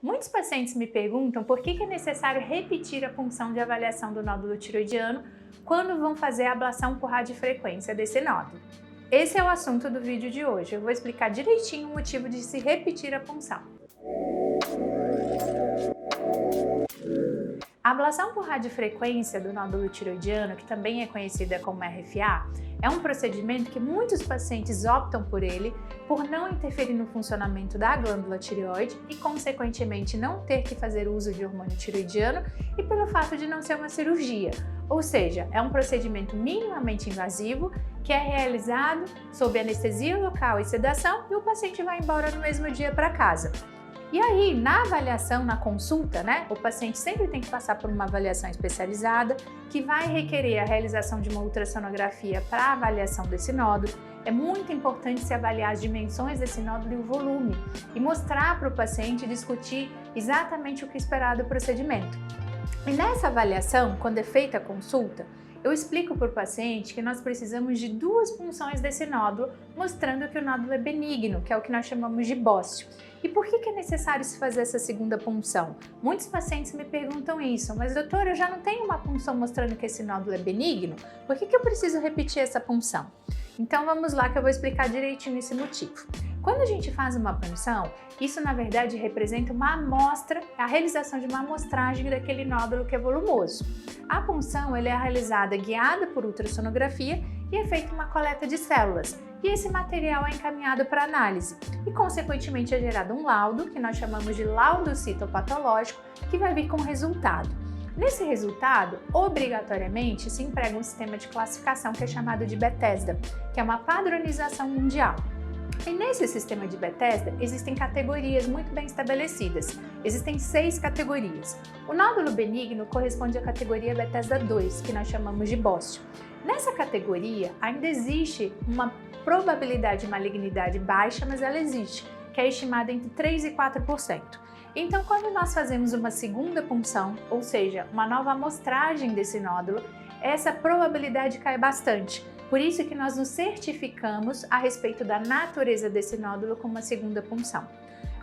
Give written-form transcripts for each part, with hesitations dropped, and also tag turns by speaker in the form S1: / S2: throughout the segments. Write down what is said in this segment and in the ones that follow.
S1: Muitos pacientes me perguntam por que é necessário repetir a punção de avaliação do nódulo tiroidiano quando vão fazer a ablação por radiofrequência desse nódulo. Esse é o assunto do vídeo de hoje. Eu vou explicar direitinho o motivo de se repetir a punção. A ablação por radiofrequência do nódulo tiroidiano, que também é conhecida como RFA, é um procedimento que muitos pacientes optam por ele por não interferir no funcionamento da glândula tireoide e, consequentemente, não ter que fazer uso de hormônio tiroidiano e pelo fato de não ser uma cirurgia. Ou seja, é um procedimento minimamente invasivo que é realizado sob anestesia local e sedação e o paciente vai embora no mesmo dia para casa. E aí, na avaliação, na consulta, o paciente sempre tem que passar por uma avaliação especializada que vai requerer a realização de uma ultrassonografia para a avaliação desse nódulo. É muito importante se avaliar as dimensões desse nódulo e o volume e mostrar para o paciente e discutir exatamente o que esperar do procedimento. E nessa avaliação, quando é feita a consulta, eu explico para o paciente que nós precisamos de 2 punções desse nódulo, mostrando que o nódulo é benigno, que é o que nós chamamos de bócio. E por que é necessário se fazer essa segunda punção? Muitos pacientes me perguntam isso, mas doutor, eu já não tenho uma punção mostrando que esse nódulo é benigno? Por que eu preciso repetir essa punção? Então vamos lá que eu vou explicar direitinho esse motivo. Quando a gente faz uma punção, isso na verdade representa uma amostra, a realização de uma amostragem daquele nódulo que é volumoso. A punção é realizada guiada por ultrassonografia e é feita uma coleta de células. E esse material é encaminhado para análise e, consequentemente, é gerado um laudo, que nós chamamos de laudo citopatológico, que vai vir com resultado. Nesse resultado, obrigatoriamente, se emprega um sistema de classificação que é chamado de Bethesda, que é uma padronização mundial. E nesse sistema de Bethesda existem categorias muito bem estabelecidas. Existem 6 categorias. O nódulo benigno corresponde à categoria Bethesda 2, que nós chamamos de bócio. Nessa categoria ainda existe uma probabilidade de malignidade baixa, mas ela existe, que é estimada entre 3% e 4%. Então, quando nós fazemos uma segunda punção, ou seja, uma nova amostragem desse nódulo, essa probabilidade cai bastante. Por isso que nós nos certificamos a respeito da natureza desse nódulo com uma segunda punção.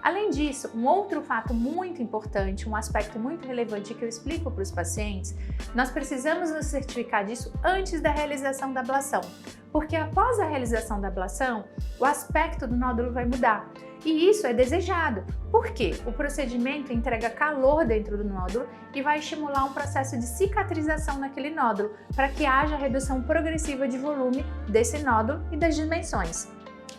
S1: Além disso, um outro fato muito importante, um aspecto muito relevante que eu explico para os pacientes, nós precisamos nos certificar disso antes da realização da ablação, porque após a realização da ablação, o aspecto do nódulo vai mudar. E isso é desejado, porque o procedimento entrega calor dentro do nódulo e vai estimular um processo de cicatrização naquele nódulo, para que haja redução progressiva de volume desse nódulo e das dimensões.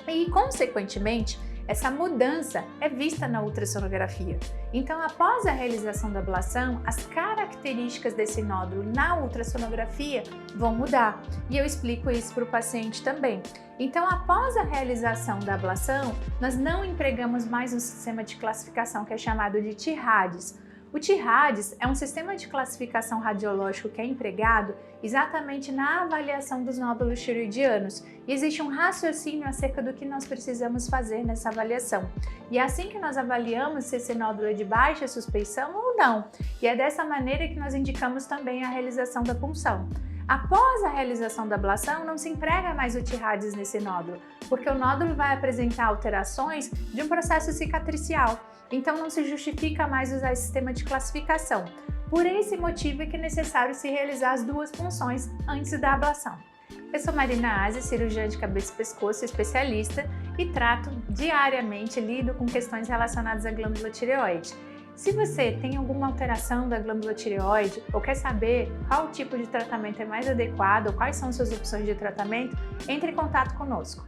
S1: E, consequentemente, essa mudança é vista na ultrassonografia. Então, após a realização da ablação, as características desse nódulo na ultrassonografia vão mudar. E eu explico isso para o paciente também. Então, após a realização da ablação, nós não empregamos mais um sistema de classificação que é chamado de TIRADS. O TIRADS é um sistema de classificação radiológico que é empregado exatamente na avaliação dos nódulos tiroidianos e existe um raciocínio acerca do que nós precisamos fazer nessa avaliação. E é assim que nós avaliamos se esse nódulo é de baixa suspeição ou não. E é dessa maneira que nós indicamos também a realização da punção. Após a realização da ablação, não se emprega mais o TIRADS nesse nódulo, porque o nódulo vai apresentar alterações de um processo cicatricial. Então não se justifica mais usar esse sistema de classificação. Por esse motivo é que é necessário se realizar as 2 punções antes da ablação. Eu sou Marina Aze, cirurgiã de cabeça e pescoço, especialista e trato diariamente, lido com questões relacionadas à glândula tireoide. Se você tem alguma alteração da glândula tireoide ou quer saber qual tipo de tratamento é mais adequado ou quais são suas opções de tratamento, entre em contato conosco.